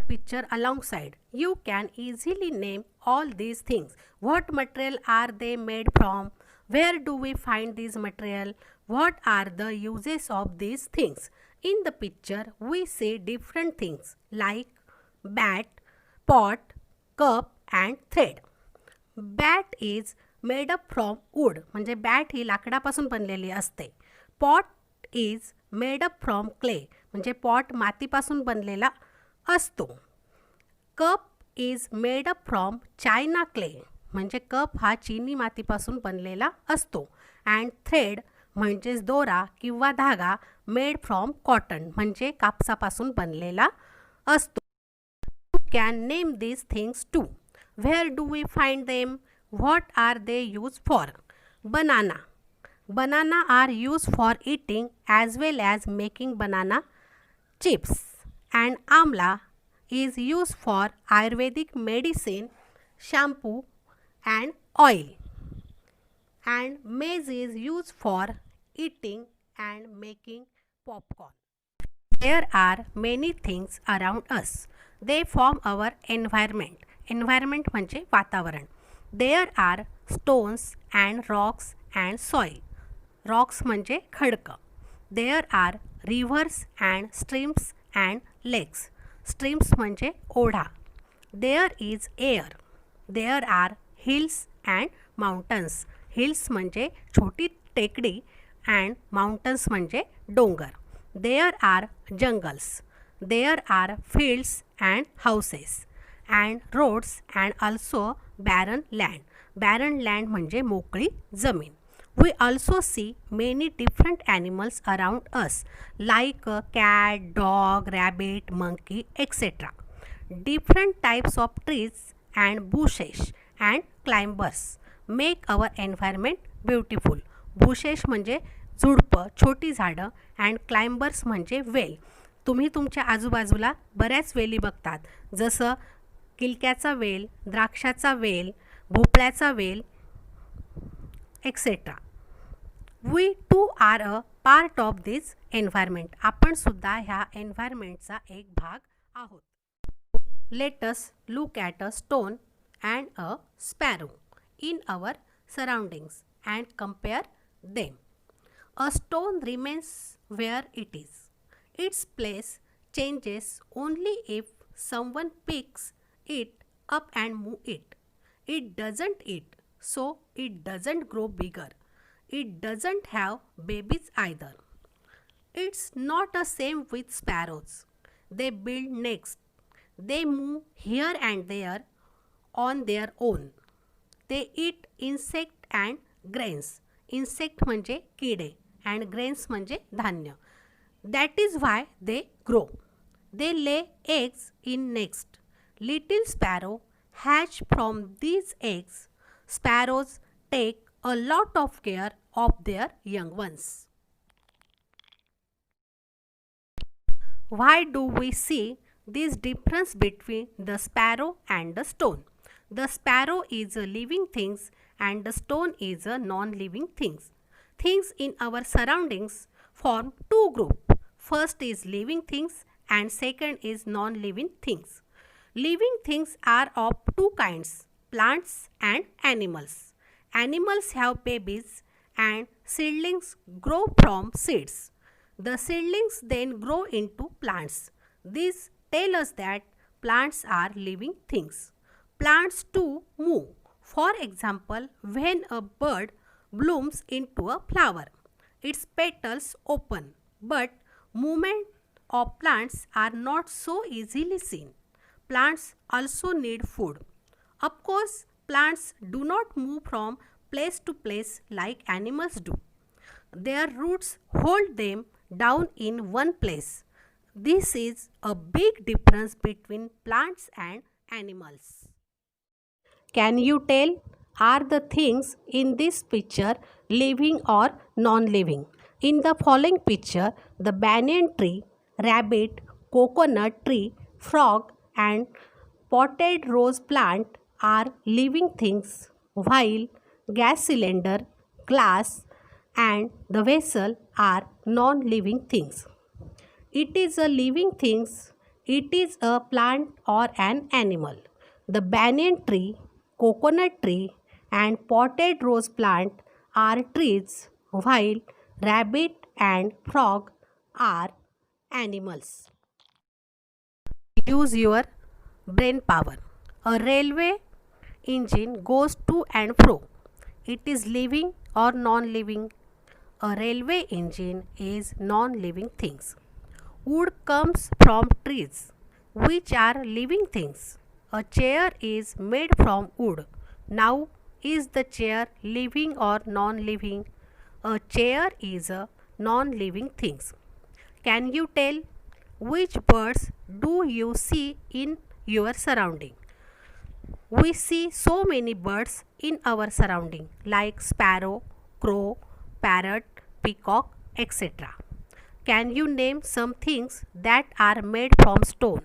picture alongside. You can easily name all these things. What material are they made from? Where do we find these material? What are the uses of these things? In the picture, we see different things like bat, pot, cup and thread. Bat is made up from wood, म्हणजे bat ही लाकडापासून बनलेली असते. Pot is made up from clay, म्हणजे pot मातीपासून बनलेला असतो. Cup is made up from China clay, म्हणजे cup हा चीनी मातीपासून बनलेला असतो. अँड थ्रेड म्हणजेच दोरा किंवा धागा मेड फ्रॉम कॉटन, म्हणजे कापसापासून बनलेला असतो. You can name these things too. Where do we find them? What are they used for? Banana. Banana are used for eating as well as making banana chips. And amla is used for Ayurvedic medicine, shampoo and oil. And maize is used for eating and making popcorn. There are many things around us. They form our environment. Environment म्हणजे वातावरण. There are stones and rocks and soil. Rocks म्हणजे खडकं. There are rivers and streams and lakes. Streams म्हणजे ओढा. There is air. There are hills and mountains. Hills म्हणजे छोटी टेकडी and mountains म्हणजे डोंगर. There are jungles. There are fields and houses and roads and also barren land. Barren land म्हणजे मोकळी जमीन. We also see many different animals around us like a cat, dog, rabbit, monkey, etc. Different types of trees and bushes and climbers make our environment beautiful. Bushes म्हणजे झुडपं, छोटी झाडं and climbers म्हणजे well. तुम्ही तुमच्या आजूबाजूला बऱ्याच वेली बघतात, जसं किलक्याचा वेल, द्राक्षाचा वेल, भोपळ्याचा वेल etcetera. We too are a part of this environment. आपण सुद्धा ह्या एन्व्हायरमेंटचा एक भाग आहोत. Let us look at a stone and a sparrow in our surroundings and compare them. A stone remains where it is. Its place changes only if someone picks it up and moves it. It doesn't eat, so it doesn't grow bigger. It doesn't have babies either. It's not the same with sparrows. They build nests. They move here and there on their own. They eat insect and grains. Insect म्हणजे किडे and grains म्हणजे धान्य. That is why they grow. They lay eggs in nests. Little sparrow hatch from these eggs. Sparrows take a lot of care of their young ones. Why do we see this difference between the sparrow and the stone? The sparrow is a living thing and the stone is a non-living thing. Things in our surroundings form two groups. First is living things and second is non-living things. Living things are of two kinds, plants and animals. Animals have babies and seedlings grow from seeds. The seedlings then grow into plants. These tell us that plants are living things. Plants too move. For example, when a bird blooms into a flower, its petals open, but movement of plants are not so easily seen. Plants also need food. Of course, plants do not move from place to place like animals do. Their roots hold them down in one place. This is a big difference between plants and animals. Can you tell? Are the things in this picture living or non-living? In the following picture, the banyan tree, rabbit, coconut tree, frog and potted rose plant are living things, while gas cylinder, glass and the vessel are non-living things. It is a living thing It is a plant or an animal. The banyan tree, coconut tree, and potted rose plant are trees, while rabbit and frog are animals. Use your brain power. A railway engine goes to and fro. It is living or non living. A railway engine is non living things. Wood comes from trees, which are living things. A chair is made from wood. Now, is the chair living or non living? A chair is a non living thing. Can you tell which birds do you see in your surrounding? We see so many birds in our surrounding like sparrow, crow, parrot, peacock, etc. Can you name some things that are made from stone?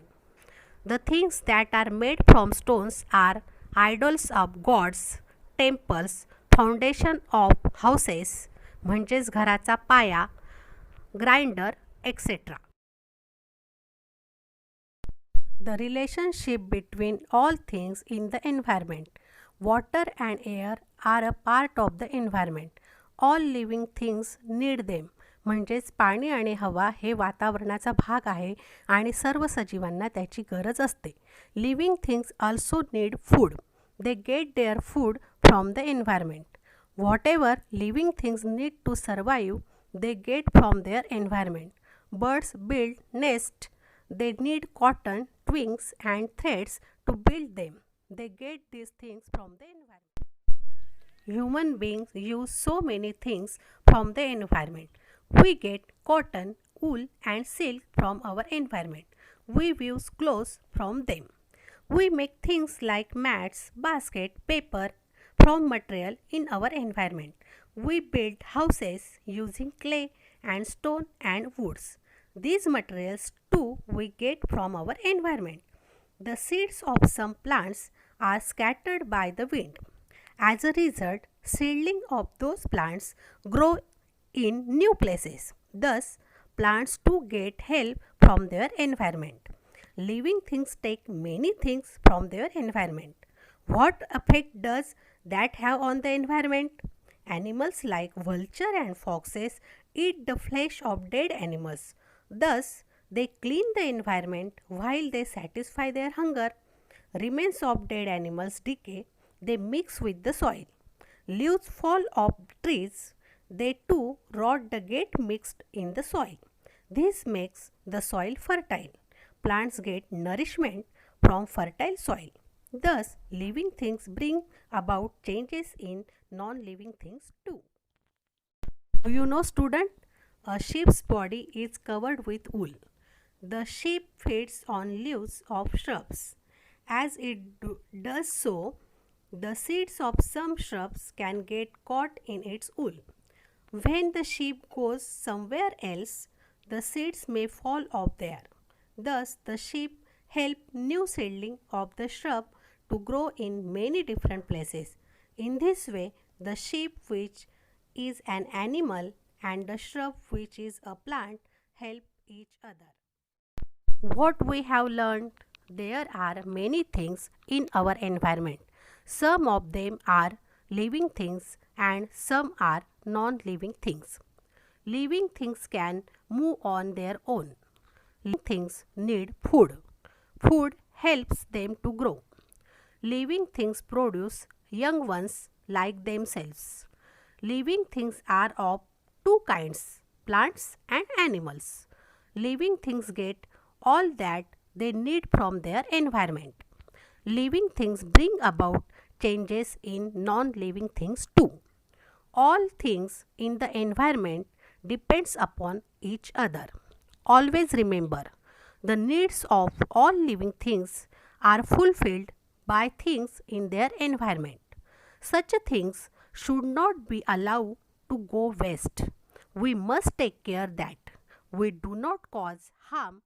The things that are made from stones are idols of gods, temples, foundation of houses, म्हणजेच घराचा पाया, grinder, etc. The relationship between all things in the environment. Water and air are a part of the environment. All living things need them. म्हणजेच पाणी आणि हवा हे वातावरणाचा भाग आहे आणि सर्व सजीवांना त्याची गरज असते. Living things also need food. They get their food from the environment. Whatever living things need to survive they get from their environment. Birds build nests. They need cotton, twigs, and threads to build them. They get these things from the environment. Human beings use so many things from the environment. We get cotton, wool, and silk from our environment. We use clothes from them. We make things like mats, basket, paper from material in our environment. We build houses using clay and stone and woods. These materials too we get from our environment. The seeds of some plants are scattered by the wind. As a result, seedlings of those plants grow in new places. Thus, plants too get help from their environment. Living things take many things from their environment. What effect does that have on the environment? Animals like vulture and foxes eat the flesh of dead animals. Thus, they clean the environment while they satisfy their hunger. Remains of dead animals decay. They mix with the soil. Leaves fall off trees. They too rot the get mixed in the soil. This makes the soil fertile. Plants get nourishment from fertile soil. Thus, living things bring about changes in non-living things too. Do you know, student? A sheep's body is covered with wool. The sheep feeds on leaves of shrubs. As it does so, the seeds of some shrubs can get caught in its wool. When the sheep goes somewhere else, the seeds may fall off there. Thus, the sheep help new seedling of the shrub to grow in many different places. In this way, the sheep, which is an animal, and the shrub, which is a plant, help each other. What we have learned, there are many things in our environment. Some of them are living things and some are non-living things. Living things can move on their own. Living things need food. Food helps them to grow. Living things produce young ones like themselves. Living things are of two kinds, plants and animals. Living things get all that they need from their environment. Living things bring about changes in non-living things too. All things in the environment depends upon each other. Always remember, the needs of all living things are fulfilled by things in their environment. Such things should not be allowed to go waste. We must take care that we do not cause harm